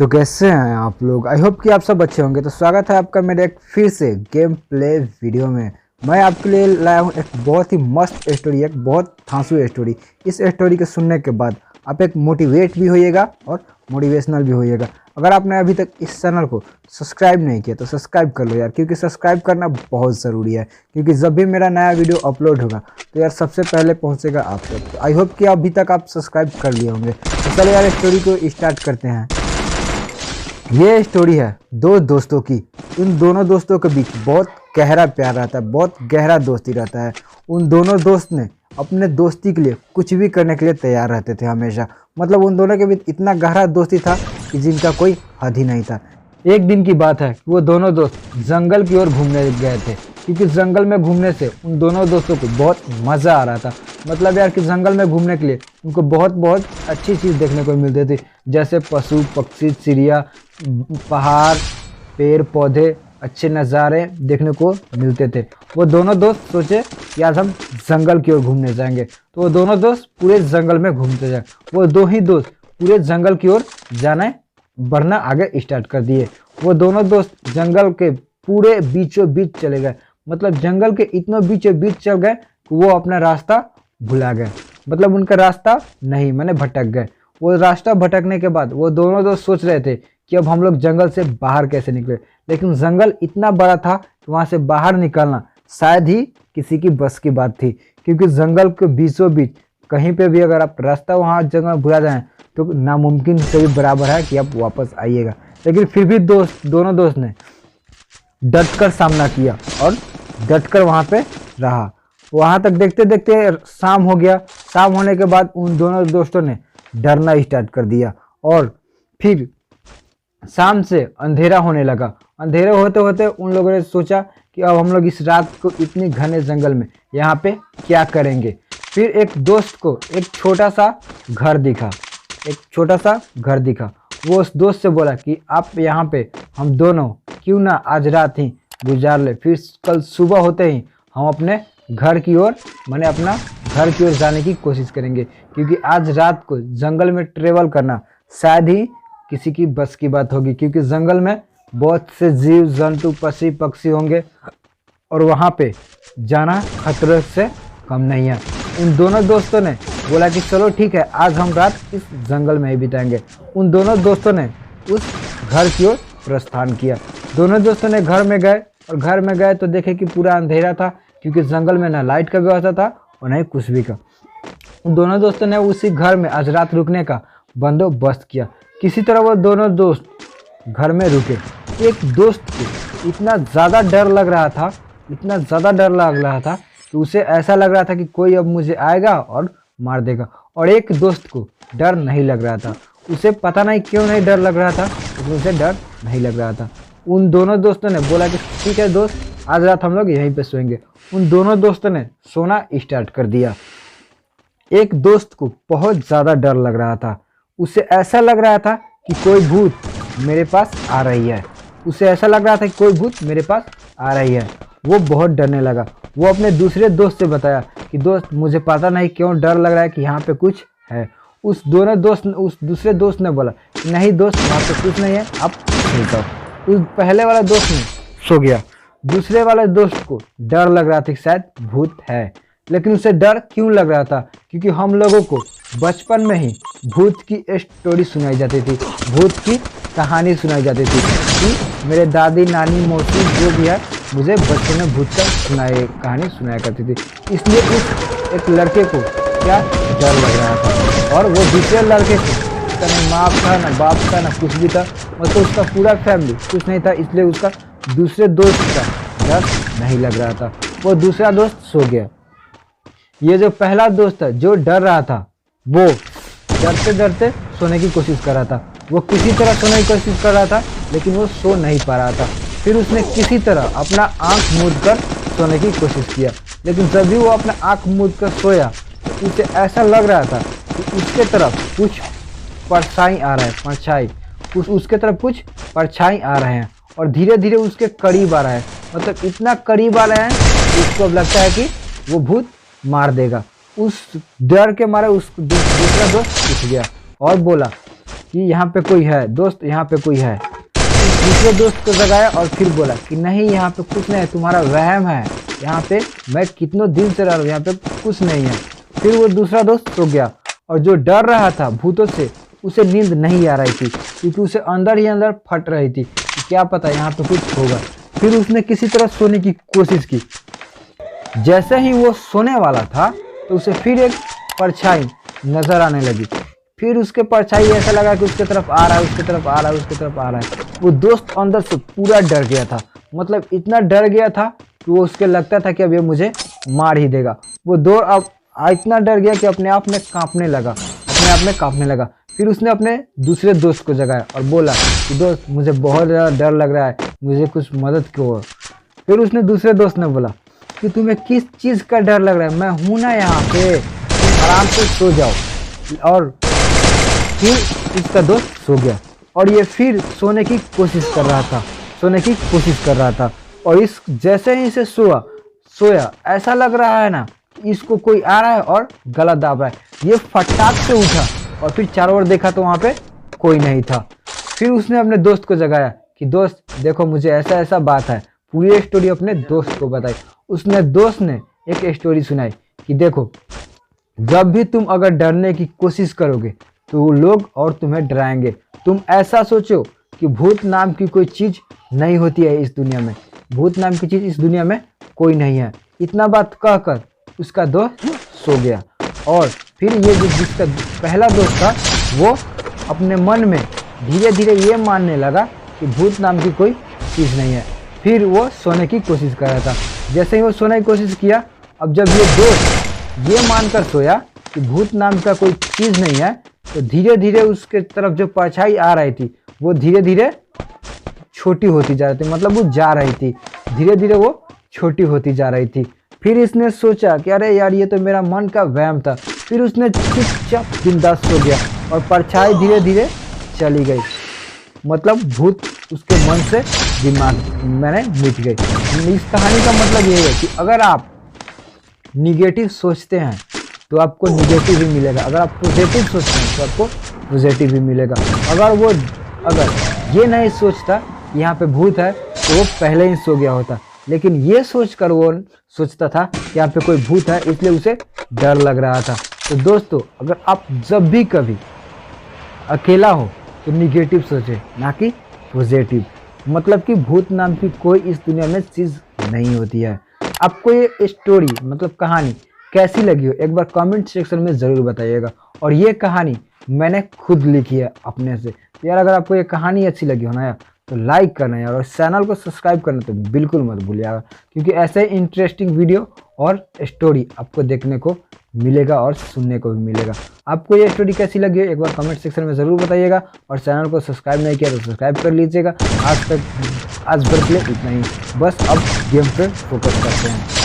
तो कैसे हैं आप लोग। आई होप कि आप सब अच्छे होंगे। तो स्वागत है आपका मेरे एक फिर से गेम प्ले वीडियो में। मैं आपके लिए लाया हूं एक बहुत ही मस्त स्टोरी, एक बहुत धांसू स्टोरी। इस स्टोरी के सुनने के बाद आप एक मोटिवेट भी होइएगा और मोटिवेशनल भी होइएगा। अगर आपने अभी तक इस चैनल को सब्सक्राइब नहीं किया तो सब्सक्राइब कर लो यार, क्योंकि सब्सक्राइब करना बहुत ज़रूरी है। क्योंकि जब भी मेरा नया वीडियो अपलोड होगा तो यार सबसे पहले पहुंचेगा आप तक। तो आई होप कि अभी तक आप सब्सक्राइब कर लिए होंगे। तो चलिए यार स्टोरी को स्टार्ट करते हैं। ये स्टोरी है दो दोस्तों की। इन दोनों दोस्तों के बीच बहुत गहरा प्यार रहता है, बहुत गहरा दोस्ती रहता है। उन दोनों दोस्त ने अपने दोस्ती के लिए कुछ भी करने के लिए तैयार रहते थे हमेशा। मतलब उन दोनों के बीच इतना गहरा दोस्ती था कि जिनका कोई हद ही नहीं था। एक दिन की बात है कि वो दोनों दोस्त जंगल की ओर घूमने गए थे, क्योंकि जंगल में घूमने से उन दोनों दोस्तों को बहुत मज़ा आ रहा था। मतलब यार कि जंगल में घूमने के लिए उनको बहुत बहुत अच्छी चीज़ देखने को मिलती थी, जैसे पशु पक्षी, चिड़िया, पहाड़, पेड़ पौधे, अच्छे नज़ारे देखने को मिलते थे। वो दोनों दोस्त सोचे कि आज हम जंगल की ओर घूमने जाएंगे। तो वो दोनों दोस्त पूरे जंगल में घूमते जाए। वो दो ही दोस्त पूरे जंगल की ओर जाना बढ़ना आगे स्टार्ट कर दिए। वो दोनों दोस्त जंगल के पूरे बीचों बीच चले गए। मतलब जंगल के इतना बीचों बीच चल गए कि वो अपना रास्ता भुला गए। मतलब उनका रास्ता नहीं माने भटक गए। वो रास्ता भटकने के बाद वो दोनों दोस्त सोच रहे थे कि अब हम लोग जंगल से बाहर कैसे निकले। लेकिन जंगल इतना बड़ा था कि वहाँ से बाहर निकलना शायद ही किसी की बस की बात थी, क्योंकि जंगल के बीचों बीच कहीं पे भी अगर आप रास्ता वहाँ जंगल भुला जाएं तो नामुमकिन से भी बराबर है कि आप वापस आइएगा। लेकिन फिर भी दोनों दोस्त ने डटकर सामना किया और डटकर वहाँ पे रहा। वहाँ तक देखते देखते शाम हो गया। शाम होने के बाद उन दोनों दोस्तों ने डरना स्टार्ट कर दिया और फिर शाम से अंधेरा होने लगा। अंधेरा होते होते उन लोगों ने सोचा कि अब हम लोग इस रात को इतनी घने जंगल में यहाँ पे क्या करेंगे। फिर एक दोस्त को एक छोटा सा घर दिखा। वो उस दोस्त से बोला कि आप यहाँ पे हम दोनों क्यों ना आज रात ही गुजार ले, फिर कल सुबह होते ही हम अपने घर की ओर जाने की कोशिश करेंगे। क्योंकि आज रात को जंगल में ट्रेवल करना शायद ही किसी की बस की बात होगी, क्योंकि जंगल में बहुत से जीव जंतु पशु पक्षी होंगे और वहाँ पे जाना खतरे से कम नहीं है। उन दोनों दोस्तों ने बोला कि चलो ठीक है, आज हम रात इस जंगल में ही बिताएंगे। उन दोनों दोस्तों ने उस घर की ओर प्रस्थान किया। दोनों दोस्तों ने घर में गए और घर में गए तो देखे कि पूरा अंधेरा था, क्योंकि जंगल में ना लाइट का व्यवस्था था और ना ही कुछ भी का। उन दोनों दोस्तों ने उसी घर में आज रात रुकने का बंदोबस्त किया। किसी तरह वो दोनों दोस्त घर में रुके। एक दोस्त को इतना ज़्यादा डर लग रहा था कि उसे ऐसा लग रहा था कि कोई अब मुझे आएगा और मार देगा। और एक दोस्त को डर नहीं लग रहा था। उसे पता नहीं क्यों नहीं डर लग रहा था, लेकिन उसे डर नहीं लग रहा था। उन दोनों दोस्तों ने बोला कि ठीक है दोस्त, आज रात हम लोग यहीं पे सोएंगे। उन दोनों दोस्तों ने सोना स्टार्ट कर दिया। एक दोस्त को बहुत ज़्यादा डर लग रहा था। उसे ऐसा लग रहा था कि कोई भूत मेरे पास आ रही है। वो बहुत डरने लगा। वो अपने दूसरे दोस्त से बताया कि दोस्त मुझे पता नहीं क्यों डर लग रहा है कि यहाँ पे कुछ है। उस दूसरे दोस्त ने बोला नहीं दोस्त, यहाँ पे कुछ नहीं है, आप सो जाओ। उस पहले वाला दोस्त ने सो गया। दूसरे वाले दोस्त को डर लग रहा था कि शायद भूत है। लेकिन उसे डर क्यों लग रहा था? क्योंकि हम लोगों को बचपन में ही भूत की स्टोरी सुनाई जाती थी, भूत की कहानी सुनाई जाती थी कि मेरे दादी नानी मौसी जो भी है मुझे बचपन में भूत का कहानी सुनाया करती थी। इसलिए उस एक लड़के को क्या डर लग रहा था। और वो दूसरे लड़के को उसका ना माँ था ना बाप था ना कुछ भी था, मतलब उसका पूरा फैमिली कुछ नहीं था। इसलिए उसका दूसरे दोस्त का डर नहीं लग रहा था। वो दूसरा दोस्त सो गया। ये जो पहला दोस्त है जो डर रहा था, वो डरते डरते सोने की कोशिश कर रहा था। वो किसी तरह सोने की कोशिश कर रहा था, लेकिन वो सो नहीं पा रहा था। फिर उसने किसी तरह अपना आंख मूंद कर सोने की कोशिश किया। लेकिन जब भी वो अपना आंख मूंद कर सोया तो उसे ऐसा लग रहा था कि उसके तरफ कुछ परछाई आ रहे हैं और धीरे धीरे उसके करीब आ रहा है। मतलब इतना करीब आ रहे हैं कि उसको अब लगता है कि वो भूत मार देगा। उस डर के मारे दूसरा दोस्त उठ गया और बोला कि यहाँ पे कोई है दोस्त, यहाँ पे कोई है। दूसरे दोस्त को जगाया और फिर बोला कि नहीं यहाँ पे कुछ नहीं है, तुम्हारा वहम है, यहाँ पे मैं कितनों दिन से रह रहा हूँ, यहाँ पे कुछ नहीं है। फिर वो दूसरा दोस्त सो गया और जो डर रहा था भूतों से उसे नींद नहीं आ रही थी, क्योंकि उसे अंदर ही अंदर फट रही थी कि क्या पता यहाँ पे कुछ होगा। फिर उसने किसी तरह सोने की कोशिश की। जैसे ही वो सोने वाला था तो उसे फिर एक परछाई नजर आने लगी। फिर उसके परछाई ऐसा लगा कि उसके तरफ आ रहा है, उसके तरफ आ रहा है, उसके तरफ आ रहा है। वो दोस्त अंदर से पूरा डर गया था, मतलब इतना डर गया था कि वो उसके लगता था कि अब ये मुझे मार ही देगा। वो दो अब इतना डर गया कि अपने आप में कांपने लगा। फिर उसने अपने दूसरे दोस्त को जगाया और बोला कि दोस्त मुझे बहुत ज़्यादा डर लग रहा है, मुझे कुछ मदद करो। फिर उसने दूसरे दोस्त ने बोला कि तुम्हें किस चीज़ का डर लग रहा है, मैं हूं ना यहाँ पे, तुम आराम से सो जाओ। और फिर उसका दोस्त सो गया और ये फिर सोने की कोशिश कर रहा था। और इस जैसे ही इसे सोया ऐसा लग रहा है ना कि इसको कोई आ रहा है और गला दाब रहा है। ये फटाक से उठा और फिर चारों ओर देखा तो वहाँ पे कोई नहीं था। फिर उसने अपने दोस्त को जगाया कि दोस्त देखो मुझे ऐसा ऐसा बात है, पूरी स्टोरी अपने दोस्त को बताई। उसने दोस्त ने एक स्टोरी सुनाई कि देखो जब भी तुम अगर डरने की कोशिश करोगे तो लोग और तुम्हें डराएंगे। तुम ऐसा सोचो कि भूत नाम की कोई चीज़ नहीं होती है इस दुनिया में, भूत नाम की चीज़ इस दुनिया में कोई नहीं है। इतना बात कहकर उसका दोस्त सो गया। और फिर ये जो जिसका पहला दोस्त था वो अपने मन में धीरे धीरे ये मानने लगा कि भूत नाम की कोई चीज़ नहीं है। फिर वो सोने की कोशिश कर रहा था। जैसे ही वो सोने की कोशिश किया, अब जब ये दोस्त ये मानकर सोया कि भूत नाम का कोई चीज़ नहीं है, तो धीरे धीरे उसके तरफ जो परछाई आ रही थी वो धीरे धीरे छोटी होती जा रही थी, मतलब वो जा रही थी, धीरे धीरे वो छोटी होती जा रही थी। फिर इसने सोचा कि अरे यार ये तो मेरा मन का वहम था। फिर उसने चुपचाप बिंदास सो गया और परछाई धीरे धीरे चली गई, मतलब भूत उसके मन से दिमाग मैंने मिट गई। इस कहानी का मतलब ये है कि अगर आप निगेटिव सोचते हैं तो आपको निगेटिव ही मिलेगा, अगर आप पॉजिटिव सोचते हैं तो आपको पॉजिटिव ही मिलेगा। अगर ये नहीं सोचता यहाँ पे भूत है तो वो पहले ही सो गया होता, लेकिन ये सोचकर वो सोचता था कि यहाँ पे कोई भूत है, इसलिए उसे डर लग रहा था। तो दोस्तों अगर आप जब भी कभी अकेला हो तो निगेटिव सोचें, ना कि पॉजिटिव। मतलब कि भूत नाम की कोई इस दुनिया में चीज़ नहीं होती है। आपको ये स्टोरी मतलब कहानी कैसी लगी हो एक बार कमेंट सेक्शन में ज़रूर बताइएगा। और ये कहानी मैंने खुद लिखी है अपने से। यार अगर आपको ये कहानी अच्छी लगी हो ना यार तो लाइक करना यार, और चैनल को सब्सक्राइब करना तो बिल्कुल मत भूलिएगा, क्योंकि ऐसे इंटरेस्टिंग वीडियो और स्टोरी आपको देखने को मिलेगा और सुनने को भी मिलेगा। आपको ये स्टोरी कैसी लगी है एक बार कमेंट सेक्शन में ज़रूर बताइएगा। और चैनल को सब्सक्राइब नहीं किया तो सब्सक्राइब कर लीजिएगा। आज भर के लिए इतना ही, बस अब गेम पे फोकस करते हैं।